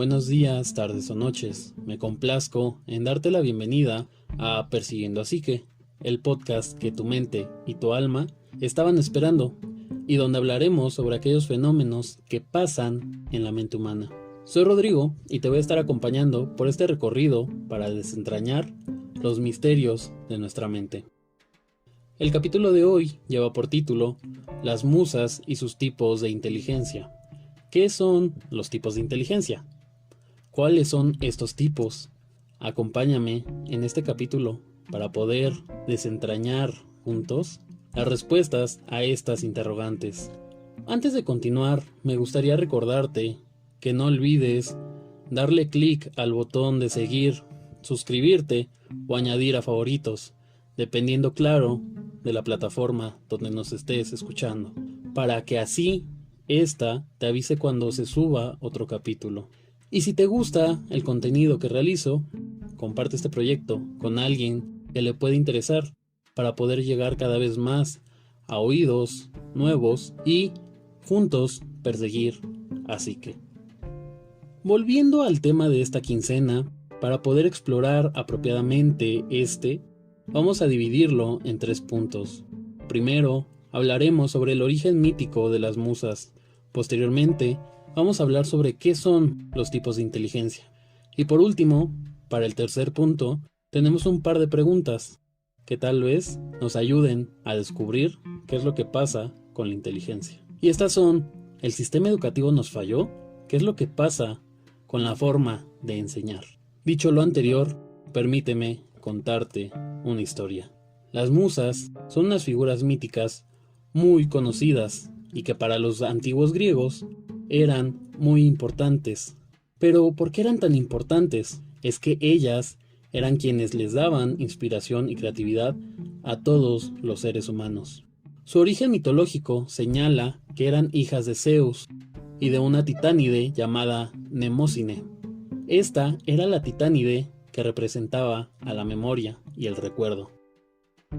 Buenos días, tardes o noches. Me complazco en darte la bienvenida a Persiguiendo a Psique, el podcast que tu mente y tu alma estaban esperando, y donde hablaremos sobre aquellos fenómenos que pasan en la mente humana. Soy Rodrigo y te voy a estar acompañando por este recorrido para desentrañar los misterios de nuestra mente. El capítulo de hoy lleva por título Las musas y sus tipos de inteligencia. ¿Qué son los tipos de inteligencia? ¿Cuáles son estos tipos? Acompáñame en este capítulo para poder desentrañar juntos las respuestas a estas interrogantes. Antes de continuar, me gustaría recordarte que no olvides darle clic al botón de seguir, suscribirte o añadir a favoritos, dependiendo claro de la plataforma donde nos estés escuchando, para que así esta te avise cuando se suba otro capítulo. Y si te gusta el contenido que realizo, comparte este proyecto con alguien que le pueda interesar para poder llegar cada vez más a oídos nuevos y juntos perseguir a Psique. Volviendo al tema de esta quincena, para poder explorar apropiadamente vamos a dividirlo en 3 puntos. Primero, hablaremos sobre el origen mítico de las musas. Posteriormente, vamos a hablar sobre qué son los tipos de inteligencia. Y por último, para el tercer punto, tenemos un par de preguntas que tal vez nos ayuden a descubrir qué es lo que pasa con la inteligencia. Y estas son: ¿el sistema educativo nos falló? ¿Qué es lo que pasa con la forma de enseñar? Dicho lo anterior, permíteme contarte una historia. Las musas son unas figuras míticas muy conocidas y que para los antiguos griegos eran muy importantes. Pero ¿por qué eran tan importantes? Es que ellas eran quienes les daban inspiración y creatividad a todos los seres humanos. Su origen mitológico señala que eran hijas de Zeus y de una titánide llamada Mnemósine. Esta era la titánide que representaba a la memoria y el recuerdo,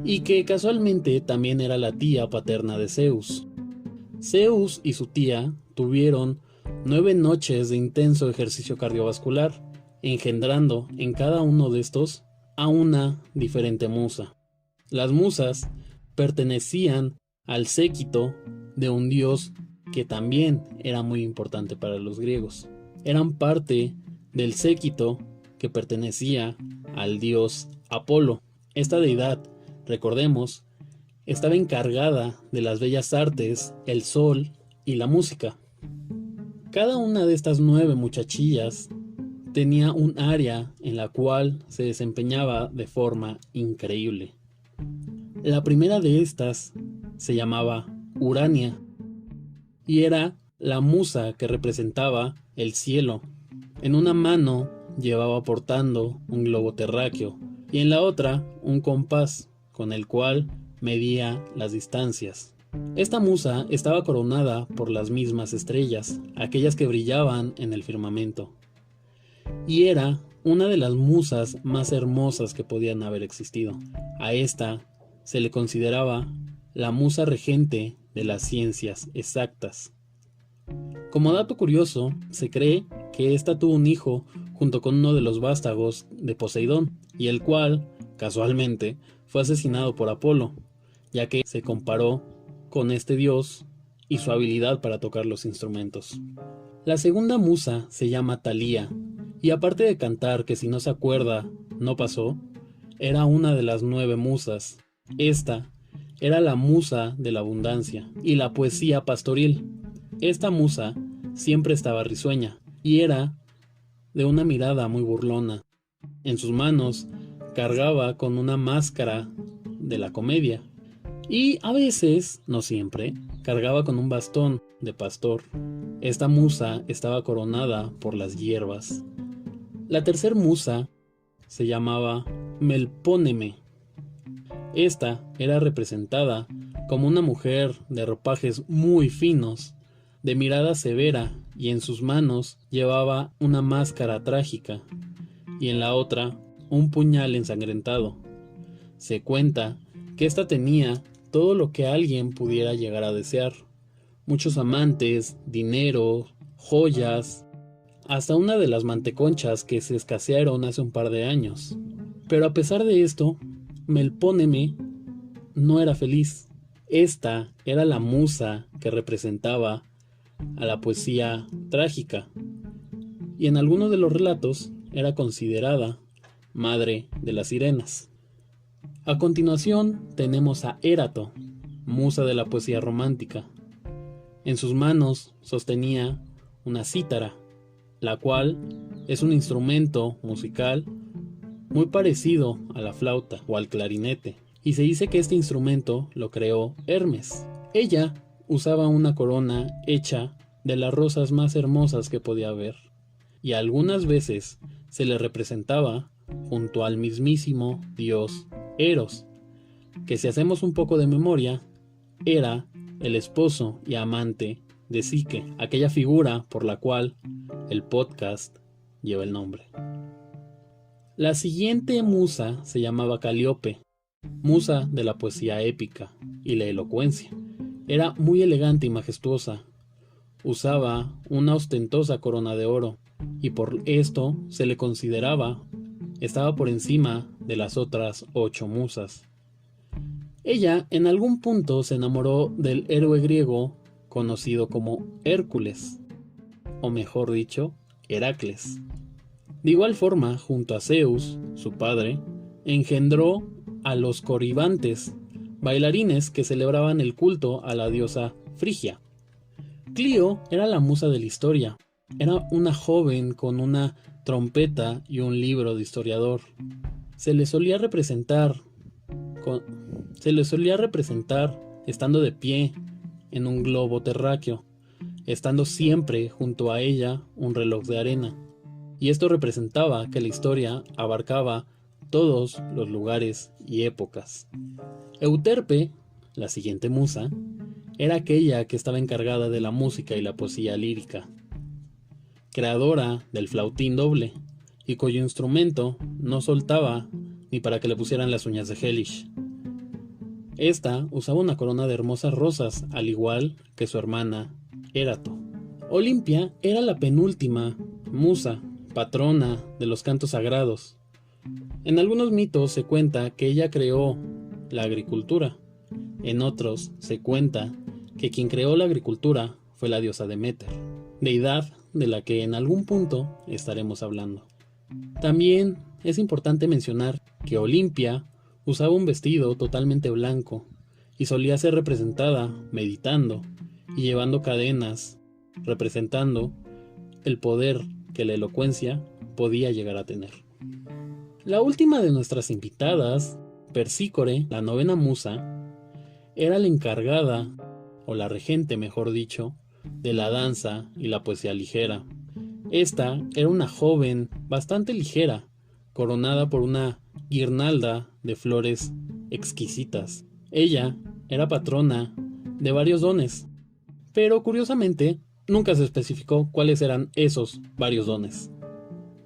y que casualmente también era la tía paterna de Zeus. Zeus y su tía tuvieron 9 noches de intenso ejercicio cardiovascular, engendrando en cada uno de estos a una diferente musa. Las musas pertenecían al séquito de un dios que también era muy importante para los griegos. Eran parte del séquito que pertenecía al dios Apolo. Esta deidad, recordemos, estaba encargada de las bellas artes, el sol y la música. Cada una de estas 9 muchachillas tenía un área en la cual se desempeñaba de forma increíble. La primera de estas se llamaba Urania y era la musa que representaba el cielo. En una mano llevaba portando un globo terráqueo y en la otra un compás con el cual medía las distancias. Esta musa estaba coronada por las mismas estrellas, aquellas que brillaban en el firmamento, y era una de las musas más hermosas que podían haber existido. A esta se le consideraba la musa regente de las ciencias exactas. Como dato curioso, se cree que esta tuvo un hijo junto con uno de los vástagos de Poseidón, y el cual, casualmente, fue asesinado por Apolo, ya que se comparó con este dios y su habilidad para tocar los instrumentos. La segunda musa se llama Talía, y aparte de cantar que si no se acuerda, no pasó, era una de las 9 musas. Esta era la musa de la abundancia y la poesía pastoril. Esta musa siempre estaba risueña y era de una mirada muy burlona. En sus manos cargaba con una máscara de la comedia y a veces, no siempre, cargaba con un bastón de pastor. Esta musa estaba coronada por las hierbas. La tercer musa se llamaba Melpóneme. Esta era representada como una mujer de ropajes muy finos, de mirada severa, y en sus manos llevaba una máscara trágica y en la otra un puñal ensangrentado. Se cuenta que esta tenía todo lo que alguien pudiera llegar a desear: muchos amantes, dinero, joyas, hasta una de las manteconchas que se escasearon hace un par de años. Pero a pesar de esto, Melpóneme no era feliz. Esta era la musa que representaba a la poesía trágica, y en algunos de los relatos era considerada madre de las sirenas. A continuación tenemos a Érato, musa de la poesía romántica. En sus manos sostenía una cítara, la cual es un instrumento musical muy parecido a la flauta o al clarinete, y se dice que este instrumento lo creó Hermes. Ella usaba una corona hecha de las rosas más hermosas que podía ver, y algunas veces se le representaba junto al mismísimo dios Eros, que si hacemos un poco de memoria, era el esposo y amante de Psique, aquella figura por la cual el podcast lleva el nombre. La siguiente musa se llamaba Calíope, musa de la poesía épica y la elocuencia. Era muy elegante y majestuosa. Usaba una ostentosa corona de oro, y por esto se le estaba por encima de las otras 8 musas. Ella en algún punto se enamoró del héroe griego conocido como Hércules, o mejor dicho, Heracles. De igual forma, junto a Zeus, su padre, engendró a los coribantes, bailarines que celebraban el culto a la diosa Frigia. Clio era la musa de la historia. Era una joven con una trompeta y un libro de historiador. Se le solía representar estando de pie en un globo terráqueo, estando siempre junto a ella un reloj de arena. Y esto representaba que la historia abarcaba todos los lugares y épocas. Euterpe, la siguiente musa, era aquella que estaba encargada de la música y la poesía lírica, creadora del flautín doble, y cuyo instrumento no soltaba ni para que le pusieran las uñas de Hellish. Esta usaba una corona de hermosas rosas, al igual que su hermana Érato. Olimpia era la penúltima musa, patrona de los cantos sagrados. En algunos mitos se cuenta que ella creó la agricultura. En otros se cuenta que quien creó la agricultura fue la diosa Deméter, deidad de la que en algún punto estaremos hablando. También es importante mencionar que Olimpia usaba un vestido totalmente blanco y solía ser representada meditando y llevando cadenas, representando el poder que la elocuencia podía llegar a tener. La última de nuestras invitadas, Persícore, la novena musa, era la encargada, o la regente mejor dicho, de la danza y la poesía ligera. Esta era una joven bastante ligera, coronada por una guirnalda de flores exquisitas. Ella era patrona de varios dones, pero curiosamente nunca se especificó cuáles eran esos varios dones.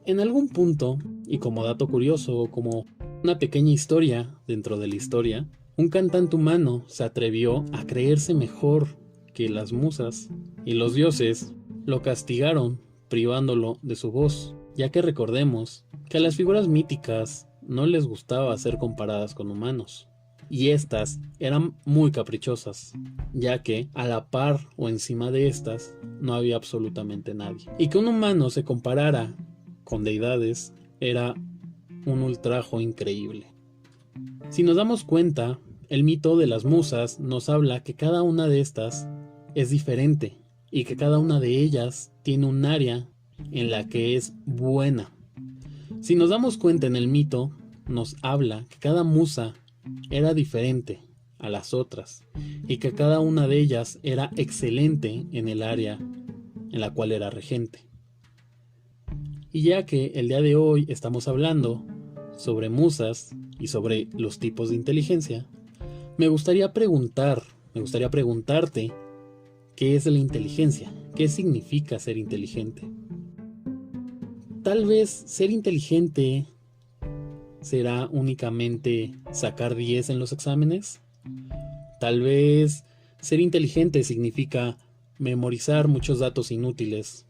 En algún punto, y como dato curioso o como una pequeña historia dentro de la historia, un cantante humano se atrevió a creerse mejor que las musas, y los dioses lo castigaron privándolo de su voz, ya que recordemos que a las figuras míticas no les gustaba ser comparadas con humanos, y estas eran muy caprichosas, ya que a la par o encima de estas no había absolutamente nadie, y que un humano se comparara con deidades era un ultrajo increíble. Si nos damos cuenta, el mito de las musas nos habla que cada una de estas es diferente y que cada una de ellas tiene un área en la que es buena. Si nos damos cuenta, en el mito nos habla que cada musa era diferente a las otras y que cada una de ellas era excelente en el área en la cual era regente. Y ya que el día de hoy estamos hablando sobre musas y sobre los tipos de inteligencia, me gustaría preguntarte qué es la inteligencia, qué significa ser inteligente. Tal vez ser inteligente será únicamente sacar 10 en los exámenes. Tal vez ser inteligente significa memorizar muchos datos inútiles.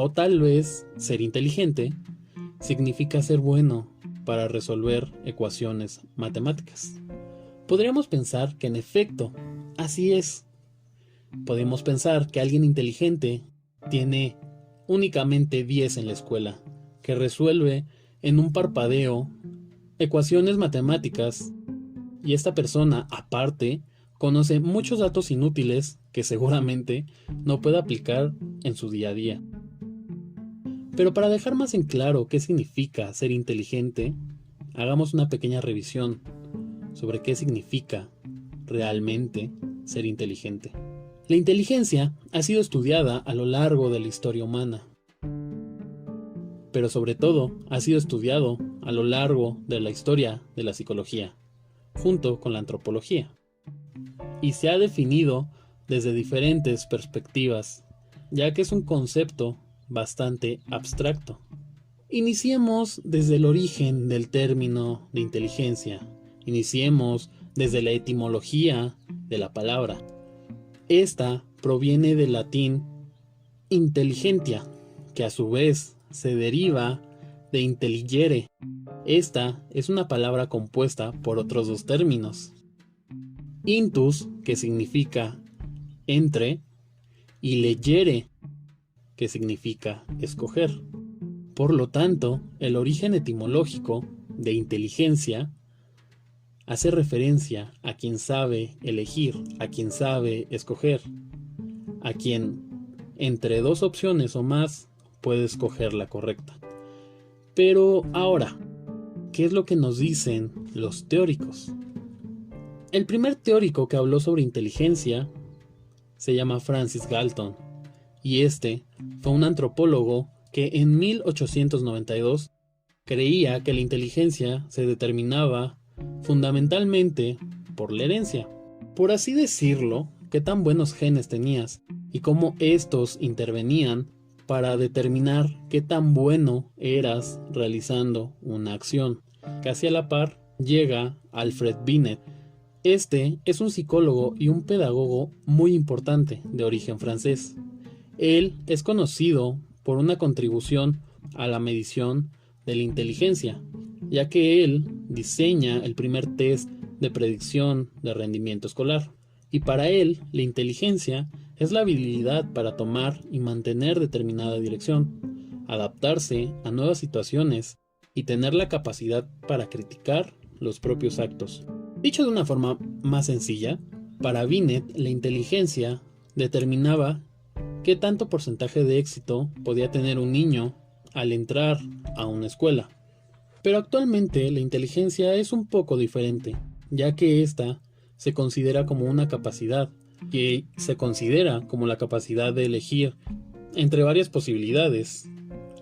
O tal vez ser inteligente significa ser bueno para resolver ecuaciones matemáticas. Podríamos pensar que en efecto, así es. Podemos pensar que alguien inteligente tiene únicamente 10 en la escuela, que resuelve en un parpadeo ecuaciones matemáticas, y esta persona, aparte, conoce muchos datos inútiles que seguramente no puede aplicar en su día a día. Pero para dejar más en claro qué significa ser inteligente, hagamos una pequeña revisión sobre qué significa realmente ser inteligente. La inteligencia ha sido estudiada a lo largo de la historia humana, pero sobre todo ha sido estudiado a lo largo de la historia de la psicología, junto con la antropología, y se ha definido desde diferentes perspectivas, ya que es un concepto bastante abstracto. Iniciemos desde el origen del término de inteligencia. Iniciemos desde la etimología de la palabra. Esta proviene del latín intelligentia, que a su vez se deriva de intelligere. Esta es una palabra compuesta por otros dos términos. Intus, que significa entre, y legere, que significa escoger. Por lo tanto, el origen etimológico de inteligencia hace referencia a quien sabe elegir, a quien sabe escoger, a quien entre dos opciones o más puede escoger la correcta. Pero ahora, ¿qué es lo que nos dicen los teóricos? El primer teórico que habló sobre inteligencia se llama Francis Galton, y este fue un antropólogo que en 1892 creía que la inteligencia se determinaba fundamentalmente por la herencia. Por así decirlo, qué tan buenos genes tenías y cómo estos intervenían para determinar qué tan bueno eras realizando una acción. Casi a la par llega Alfred Binet. Este es un psicólogo y un pedagogo muy importante de origen francés. Él es conocido por una contribución a la medición de la inteligencia, ya que él diseña el primer test de predicción de rendimiento escolar. Y para él, la inteligencia es la habilidad para tomar y mantener determinada dirección, adaptarse a nuevas situaciones y tener la capacidad para criticar los propios actos. Dicho de una forma más sencilla, para Binet la inteligencia determinaba qué tanto porcentaje de éxito podía tener un niño al entrar a una escuela. Pero actualmente la inteligencia es un poco diferente, ya que esta se considera como una capacidad, que se considera como la capacidad de elegir entre varias posibilidades,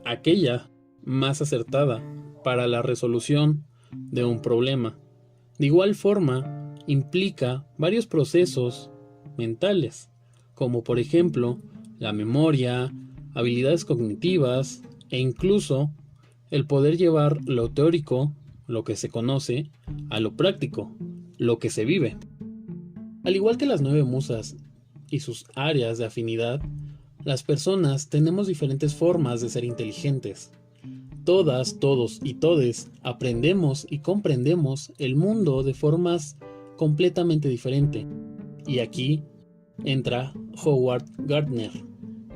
aquella más acertada para la resolución de un problema. De igual forma, implica varios procesos mentales, como por ejemplo la memoria, habilidades cognitivas e incluso el poder llevar lo teórico, lo que se conoce, a lo práctico, lo que se vive. Al igual que las 9 musas y sus áreas de afinidad, las personas tenemos diferentes formas de ser inteligentes. Todas, todos y todes aprendemos y comprendemos el mundo de formas completamente diferentes. Y aquí entra Howard Gardner.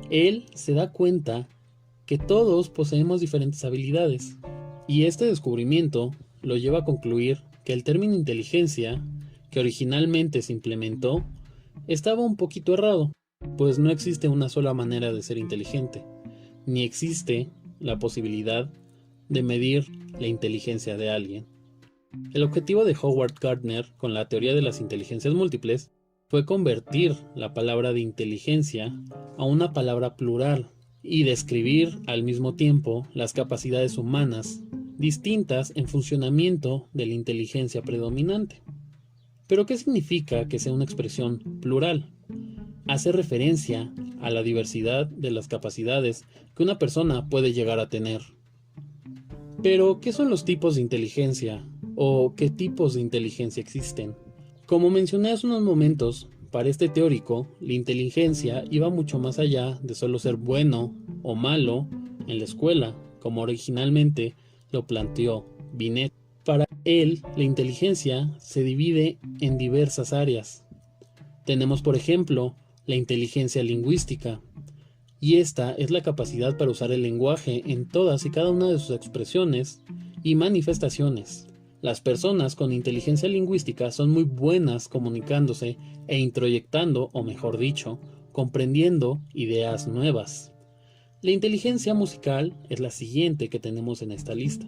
Él se da cuenta que todos poseemos diferentes habilidades, y este descubrimiento lo lleva a concluir que el término inteligencia, que originalmente se implementó, estaba un poquito errado, pues no existe una sola manera de ser inteligente, ni existe la posibilidad de medir la inteligencia de alguien. El objetivo de Howard Gardner con la teoría de las inteligencias múltiples fue convertir la palabra de inteligencia a una palabra plural y describir al mismo tiempo las capacidades humanas distintas en funcionamiento de la inteligencia predominante. ¿Pero qué significa que sea una expresión plural? Hace referencia a la diversidad de las capacidades que una persona puede llegar a tener. Pero, ¿qué son los tipos de inteligencia? ¿O qué tipos de inteligencia existen? Como mencioné hace unos momentos, para este teórico, la inteligencia iba mucho más allá de solo ser bueno o malo en la escuela, como originalmente lo planteó Binet. Para él, la inteligencia se divide en diversas áreas. Tenemos, por ejemplo, la inteligencia lingüística, y esta es la capacidad para usar el lenguaje en todas y cada una de sus expresiones y manifestaciones. Las personas con inteligencia lingüística son muy buenas comunicándose e introyectando, o mejor dicho, comprendiendo ideas nuevas. La inteligencia musical es la siguiente que tenemos en esta lista,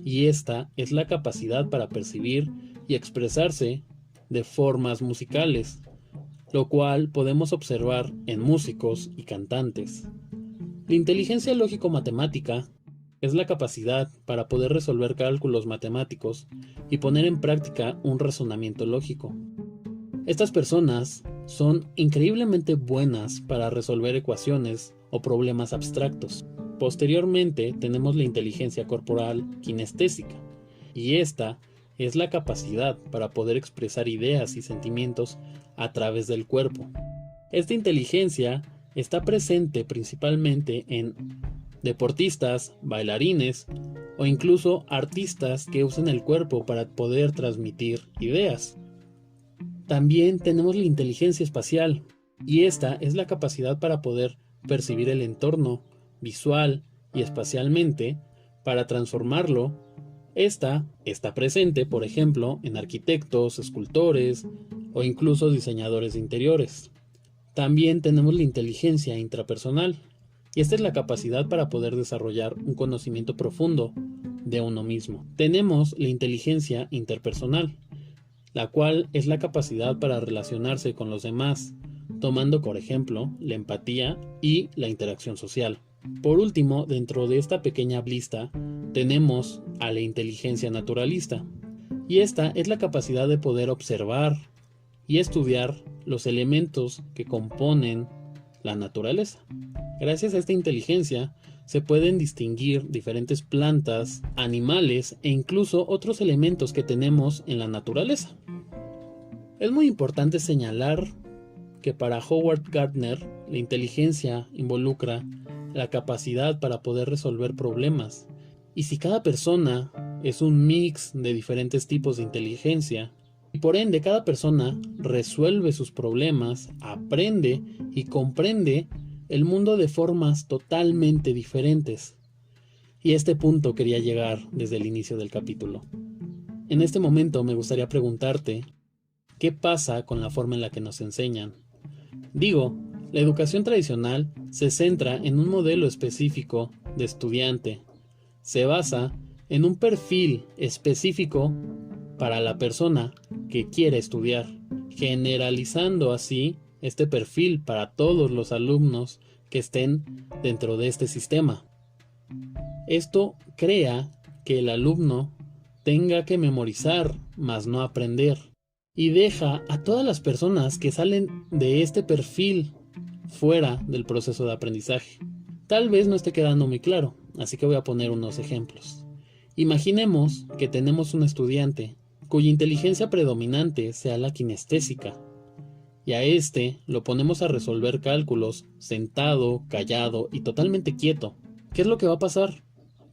y esta es la capacidad para percibir y expresarse de formas musicales, lo cual podemos observar en músicos y cantantes. La inteligencia lógico-matemática es la capacidad para poder resolver cálculos matemáticos y poner en práctica un razonamiento lógico. Estas personas son increíblemente buenas para resolver ecuaciones o problemas abstractos. Posteriormente tenemos la inteligencia corporal kinestésica, y esta es la capacidad para poder expresar ideas y sentimientos a través del cuerpo. Esta inteligencia está presente principalmente en deportistas, bailarines o incluso artistas que usan el cuerpo para poder transmitir ideas. También tenemos la inteligencia espacial, y esta es la capacidad para poder percibir el entorno visual y espacialmente para transformarlo. Esta está presente, por ejemplo, en arquitectos, escultores o incluso diseñadores de interiores. También tenemos la inteligencia intrapersonal, y esta es la capacidad para poder desarrollar un conocimiento profundo de uno mismo. Tenemos la inteligencia interpersonal, la cual es la capacidad para relacionarse con los demás, tomando por ejemplo la empatía y la interacción social. Por último, dentro de esta pequeña lista, tenemos a la inteligencia naturalista, y esta es la capacidad de poder observar y estudiar los elementos que componen la naturaleza. Gracias a esta inteligencia se pueden distinguir diferentes plantas, animales e incluso otros elementos que tenemos en la naturaleza. Es muy importante señalar que para Howard Gardner la inteligencia involucra la capacidad para poder resolver problemas, y si cada persona es un mix de diferentes tipos de inteligencia, y por ende cada persona resuelve sus problemas, aprende y comprende el mundo de formas totalmente diferentes. Y a este punto quería llegar desde el inicio del capítulo. En este momento me gustaría preguntarte, ¿qué pasa con la forma en la que nos enseñan? Digo, la educación tradicional se centra en un modelo específico de estudiante. Se basa en un perfil específico para la persona que quiere estudiar, generalizando así este perfil para todos los alumnos que estén dentro de este sistema. Esto crea que el alumno tenga que memorizar, mas no aprender, y deja a todas las personas que salen de este perfil fuera del proceso de aprendizaje. Tal vez no esté quedando muy claro, así que voy a poner unos ejemplos. Imaginemos que tenemos un estudiante cuya inteligencia predominante sea la kinestésica, y a este lo ponemos a resolver cálculos sentado, callado y totalmente quieto. ¿Qué es lo que va a pasar?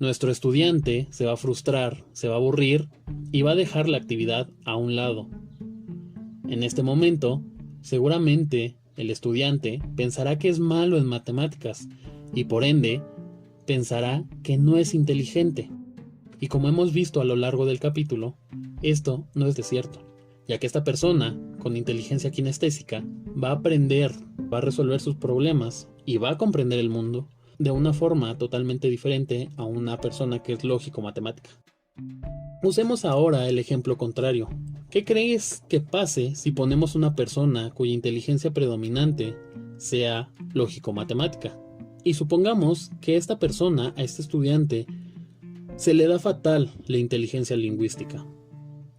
Nuestro estudiante se va a frustrar, se va a aburrir y va a dejar la actividad a un lado. En este momento, seguramente el estudiante pensará que es malo en matemáticas y por ende pensará que no es inteligente. Y como hemos visto a lo largo del capítulo, esto no es cierto, ya que esta persona con inteligencia kinestésica va a aprender, va a resolver sus problemas y va a comprender el mundo de una forma totalmente diferente a una persona que es lógico-matemática. Usemos ahora el ejemplo contrario. ¿Qué crees que pase si ponemos una persona cuya inteligencia predominante sea lógico-matemática? Y supongamos que esta persona, a este estudiante, se le da fatal la inteligencia lingüística.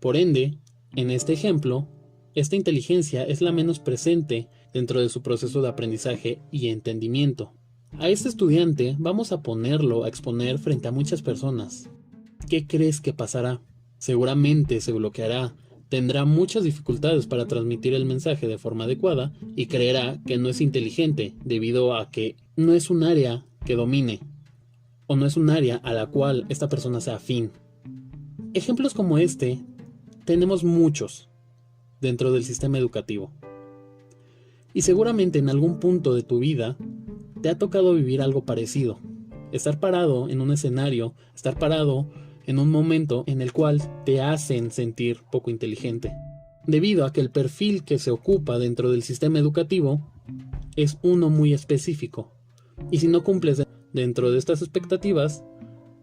Por ende, en este ejemplo, esta inteligencia es la menos presente dentro de su proceso de aprendizaje y entendimiento. A este estudiante vamos a ponerlo a exponer frente a muchas personas. ¿Qué crees que pasará? Seguramente se bloqueará, tendrá muchas dificultades para transmitir el mensaje de forma adecuada y creerá que no es inteligente debido a que no es un área que domine o no es un área a la cual esta persona sea afín. Ejemplos como este tenemos muchos dentro del sistema educativo. Y seguramente en algún punto de tu vida te ha tocado vivir algo parecido. Estar parado en un escenario, estar parado en un momento en el cual te hacen sentir poco inteligente, debido a que el perfil que se ocupa dentro del sistema educativo es uno muy específico. Y si no cumples dentro de estas expectativas,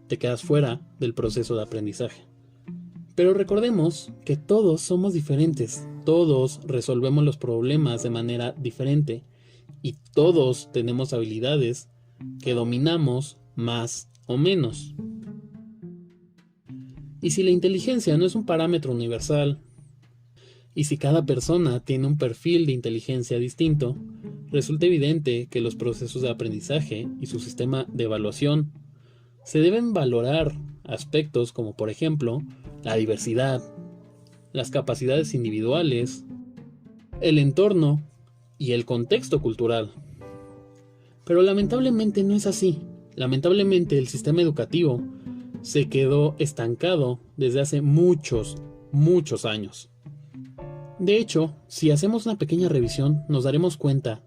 te quedas fuera del proceso de aprendizaje. Pero recordemos que todos somos diferentes, todos resolvemos los problemas de manera diferente y todos tenemos habilidades que dominamos más o menos. Y si la inteligencia no es un parámetro universal, y si cada persona tiene un perfil de inteligencia distinto, resulta evidente que los procesos de aprendizaje y su sistema de evaluación se deben valorar aspectos como, por ejemplo, la diversidad, las capacidades individuales, el entorno y el contexto cultural. Pero lamentablemente no es así. Lamentablemente el sistema educativo se quedó estancado desde hace muchos años. De hecho, si hacemos una pequeña revisión, nos daremos cuenta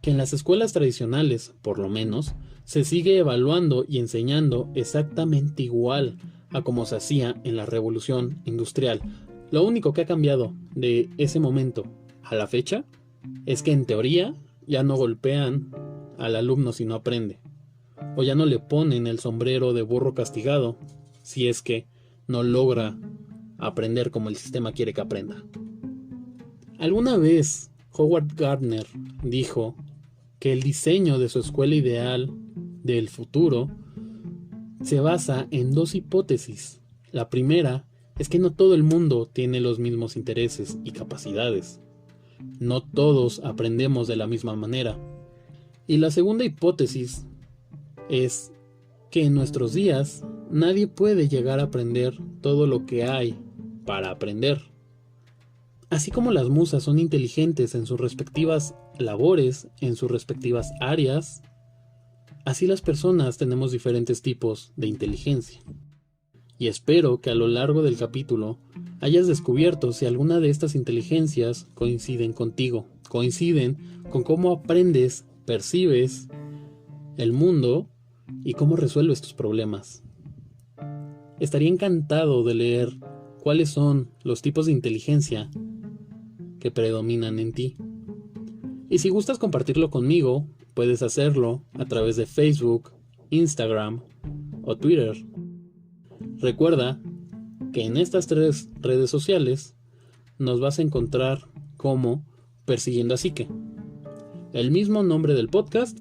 que en las escuelas tradicionales, por lo menos, se sigue evaluando y enseñando exactamente igual a como se hacía en la revolución industrial. Lo único que ha cambiado de ese momento a la fecha es que en teoría ya no golpean al alumno si no aprende, o ya no le ponen el sombrero de burro castigado si es que no logra aprender como el sistema quiere que aprenda. Alguna vez Howard Gardner dijo que el diseño de su escuela ideal del futuro se basa en dos hipótesis. La primera es que no todo el mundo tiene los mismos intereses y capacidades. No todos aprendemos de la misma manera. Y la segunda hipótesis es que en nuestros días nadie puede llegar a aprender todo lo que hay para aprender. Así como las musas son inteligentes en sus respectivas labores, en sus respectivas áreas, así las personas tenemos diferentes tipos de inteligencia. Y espero que a lo largo del capítulo hayas descubierto si alguna de estas inteligencias coinciden contigo, coinciden con cómo aprendes, percibes el mundo y cómo resuelves tus problemas. Estaría encantado de leer cuáles son los tipos de inteligencia que predominan en ti. Y si gustas compartirlo conmigo, puedes hacerlo a través de Facebook, Instagram o Twitter. Recuerda que en estas 3 redes sociales nos vas a encontrar como Persiguiendo a Psique. El mismo nombre del podcast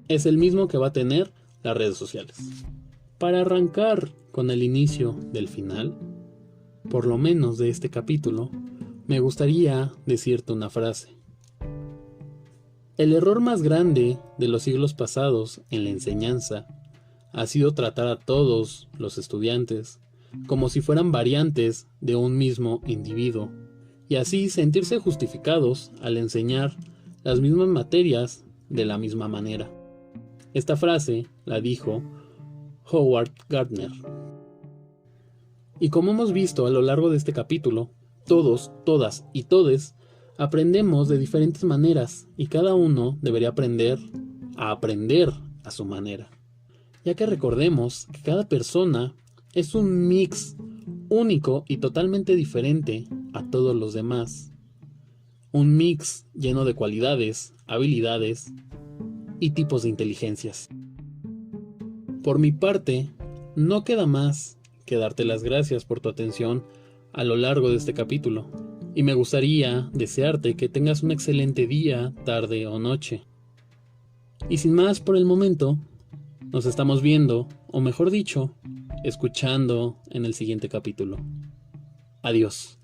es el mismo que va a tener las redes sociales. Para arrancar con el inicio del final, por lo menos de este capítulo, me gustaría decirte una frase. El error más grande de los siglos pasados en la enseñanza ha sido tratar a todos los estudiantes como si fueran variantes de un mismo individuo, y así sentirse justificados al enseñar las mismas materias de la misma manera. Esta frase la dijo Howard Gardner. Y como hemos visto a lo largo de este capítulo, todos, todas y todes aprendemos de diferentes maneras y cada uno debería aprender a su manera. Ya que recordemos que cada persona es un mix único y totalmente diferente a todos los demás. Un mix lleno de cualidades, habilidades y tipos de inteligencias. Por mi parte, no queda más que darte las gracias por tu atención a lo largo de este capítulo. Y me gustaría desearte que tengas un excelente día, tarde o noche. Y sin más por el momento, nos estamos viendo, o mejor dicho, escuchando en el siguiente capítulo. Adiós.